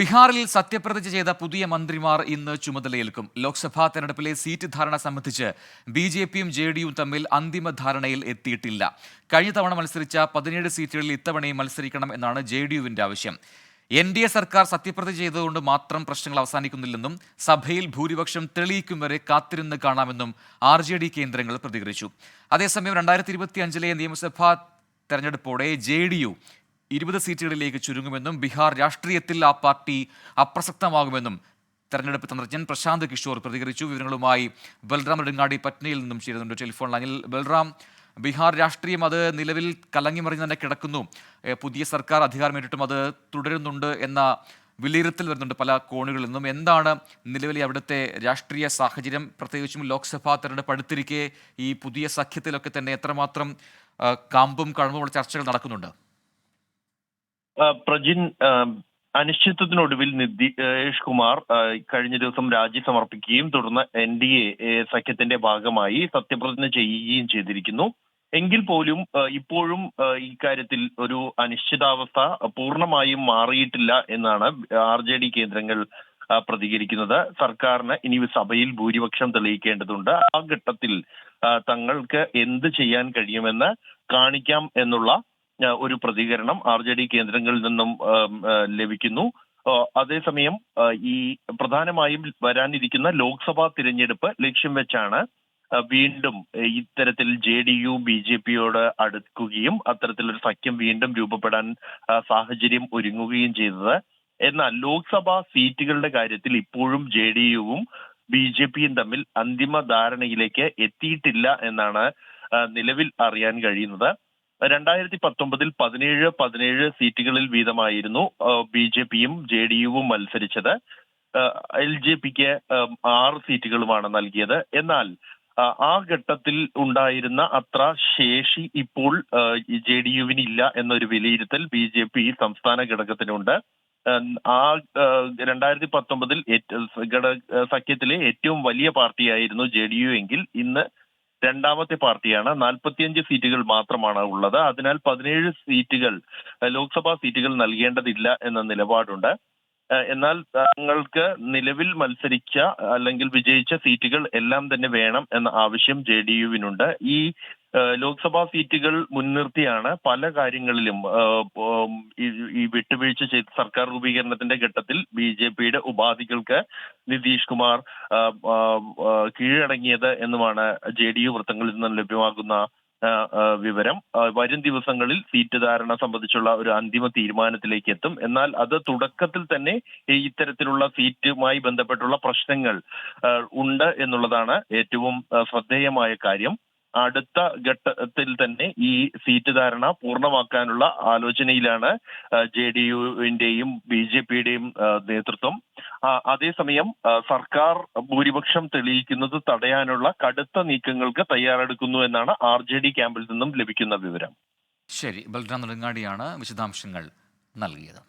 ബീഹാറിൽ സത്യപ്രതിജ്ഞ ചെയ്ത പുതിയ മന്ത്രിമാർ ഇന്ന് ചുമതലയേൽക്കും. ലോക്സഭാ തെരഞ്ഞെടുപ്പിലെ സീറ്റ് ധാരണ സംബന്ധിച്ച് ബി.ജെ.പിയും ജെ.ഡി.യുവും തമ്മിൽ അന്തിമ ധാരണയിൽ എത്തിയിട്ടില്ല. കഴിഞ്ഞ തവണ മത്സരിച്ച 17 സീറ്റുകളിൽ ഇത്തവണയും മത്സരിക്കണം എന്നാണ് ജെ.ഡി.യുവിന്റെ ആവശ്യം. എൻ.ഡി.എ സർക്കാർ സത്യപ്രതിജ്ഞ ചെയ്തതുകൊണ്ട് മാത്രം പ്രശ്നങ്ങൾ അവസാനിക്കുന്നില്ലെന്നും സഭയിൽ ഭൂരിപക്ഷം തെളിയിക്കും വരെ കാത്തിരുന്ന് കാണാമെന്നും ആർ.ജെ.ഡി കേന്ദ്രങ്ങൾ പ്രതികരിച്ചു. അതേസമയം 2025 നിയമസഭാ തെരഞ്ഞെടുപ്പോടെ ജെ.ഡി.യു 20 സീറ്റുകളിലേക്ക് ചുരുങ്ങുമെന്നും ബീഹാർ രാഷ്ട്രീയത്തിൽ ആ പാർട്ടി അപ്രസക്തമാകുമെന്നും തെരഞ്ഞെടുപ്പ് തന്ത്രജ്ഞൻ പ്രശാന്ത് കിഷോർ പ്രതികരിച്ചു. വിവരങ്ങളുമായി ബൽറാം നെടുങ്ങാടി പറ്റ്നയിൽ നിന്നും ചേരുന്നുണ്ട് ടെലിഫോൺ ലൈനിൽ. ബൽറാം, ബീഹാർ രാഷ്ട്രീയം അത് നിലവിൽ കലങ്ങിമറിഞ്ഞ് തന്നെ കിടക്കുന്നു. പുതിയ സർക്കാർ അധികാരമേറ്റിട്ടും അത് തുടരുന്നുണ്ട് എന്ന വിലയിരുത്തൽ വരുന്നുണ്ട് പല കോണുകളിൽ നിന്നും. എന്താണ് നിലവിലെ അവിടുത്തെ രാഷ്ട്രീയ സാഹചര്യം? പ്രത്യേകിച്ചും ലോക്സഭാ തെരഞ്ഞെടുപ്പ് അടുത്തിരിക്കെ ഈ പുതിയ സഖ്യത്തിലൊക്കെ തന്നെ എത്രമാത്രം കാമ്പും കഴമ്പുമുള്ള ചർച്ചകൾ നടക്കുന്നുണ്ട്? പ്രജിൻ, അനിശ്ചിതത്വത്തിനൊടുവിൽ നിതീഷ് കുമാർ കഴിഞ്ഞ ദിവസം രാജി സമർപ്പിക്കുകയും തുടർന്ന് എൻ.ഡി.എ സഖ്യത്തിന്റെ ഭാഗമായി സത്യപ്രതിജ്ഞ ചെയ്യുകയും ചെയ്തിരിക്കുന്നു. എങ്കിൽ പോലും ഇപ്പോഴും ഇക്കാര്യത്തിൽ ഒരു അനിശ്ചിതാവസ്ഥ പൂർണ്ണമായും മാറിയിട്ടില്ല എന്നാണ് ആർ.ജെ.ഡി കേന്ദ്രങ്ങൾ പ്രതികരിക്കുന്നത്. സർക്കാരിന് ഇനി സഭയിൽ ഭൂരിപക്ഷം തെളിയിക്കേണ്ടതുണ്ട്. ആ ഘട്ടത്തിൽ തങ്ങൾക്ക് എന്ത് ചെയ്യാൻ കഴിയുമെന്ന് കാണിക്കാം എന്നുള്ള ഒരു പ്രതികരണം ആർ.ജെ.ഡി കേന്ദ്രങ്ങളിൽ നിന്നും ലഭിക്കുന്നു. അതേസമയം ഈ പ്രധാനമായും വരാനിരിക്കുന്ന ലോക്സഭാ തിരഞ്ഞെടുപ്പ് ലക്ഷ്യം വെച്ചാണ് വീണ്ടും ഇത്തരത്തിൽ ജെ.ഡി.യു ബി.ജെ.പിയോട് അടുക്കുകയും അത്തരത്തിലൊരു സഖ്യം വീണ്ടും രൂപപ്പെടാൻ സാഹചര്യം ഒരുങ്ങുകയും ചെയ്തത്. എന്നാൽ ലോക്സഭാ സീറ്റുകളുടെ കാര്യത്തിൽ ഇപ്പോഴും ജെ.ഡി.യുവും ബി.ജെ.പിയും തമ്മിൽ അന്തിമ ധാരണയിലേക്ക് എത്തിയിട്ടില്ല എന്നാണ് നിലവിൽ അറിയാൻ കഴിയുന്നത്. 2019 17 സീറ്റുകളിൽ വീതമായിരുന്നു ബി.ജെ.പിയും ജെ.ഡി.യുവും മത്സരിച്ചത്. എൽ.ജെ.പിക്ക് 6 സീറ്റുകളുമാണ് നൽകിയത്. എന്നാൽ ആ ഘട്ടത്തിൽ ഉണ്ടായിരുന്ന അത്ര ശേഷി ഇപ്പോൾ ജെ.ഡി.യുവിനില്ല എന്നൊരു വിലയിരുത്തൽ ബി.ജെ.പി സംസ്ഥാന ഘടകത്തിനുണ്ട്. ആ 2019 സഖ്യത്തിലെ ഏറ്റവും വലിയ പാർട്ടിയായിരുന്നു ജെ.ഡി.യു എങ്കിൽ ഇന്ന് രണ്ടാമത്തെ പാർട്ടിയാണ്. 45 സീറ്റുകൾ മാത്രമാണ് ഉള്ളത്. അതിനാൽ 17 സീറ്റുകൾ ലോക്സഭാ സീറ്റുകൾ നൽകേണ്ടതില്ല എന്ന നിലപാടുണ്ട്. എന്നാൽ തങ്ങൾക്ക് നിലവിൽ മത്സരിച്ച അല്ലെങ്കിൽ വിജയിച്ച സീറ്റുകൾ എല്ലാം തന്നെ വേണം എന്ന ആവശ്യം ജെ.ഡി.യുവിനുണ്ട്. ഈ ലോക്സഭാ സീറ്റുകൾ മുൻനിർത്തിയാണ് പല കാര്യങ്ങളിലും ഈ വിട്ടുവീഴ്ച ചെയ്ത് സർക്കാർ രൂപീകരണത്തിന്റെ ഘട്ടത്തിൽ ബി.ജെ.പിയുടെ ഉപാധികൾക്ക് നിതീഷ് കുമാർ കീഴടങ്ങിയത് എന്നുമാണ് ജെ.ഡി.യു വൃത്തങ്ങളിൽ നിന്ന് ലഭ്യമാകുന്ന വിവരം. വരും ദിവസങ്ങളിൽ സീറ്റ് ധാരണ സംബന്ധിച്ചുള്ള ഒരു അന്തിമ തീരുമാനത്തിലേക്ക് എത്തും. എന്നാൽ അത് തുടക്കത്തിൽ തന്നെ ഇത്തരത്തിലുള്ള സീറ്റുമായി ബന്ധപ്പെട്ടുള്ള പ്രശ്നങ്ങൾ ഉണ്ട് എന്നുള്ളതാണ് ഏറ്റവും ശ്രദ്ധേയമായ കാര്യം. അടുത്ത ഘട്ടത്തിൽ തന്നെ ഈ സീറ്റ് ധാരണ പൂർണ്ണമാക്കാനുള്ള ആലോചനയിലാണ് ജെ.ഡി.യുവിന്റെയും ബി.ജെ.പിയുടെയും നേതൃത്വം. അതേസമയം സർക്കാർ ഭൂരിപക്ഷം തെളിയിക്കുന്നത് തടയാനുള്ള കടുത്ത നീക്കങ്ങൾക്ക് തയ്യാറെടുക്കുന്നു എന്നാണ് ആർ.ജെ.ഡി ക്യാമ്പിൽ നിന്നും ലഭിക്കുന്ന വിവരം. ശരി, ബൽറാം നെടുങ്ങാടിയാണ് വിശദാംശങ്ങൾ നൽകിയത്.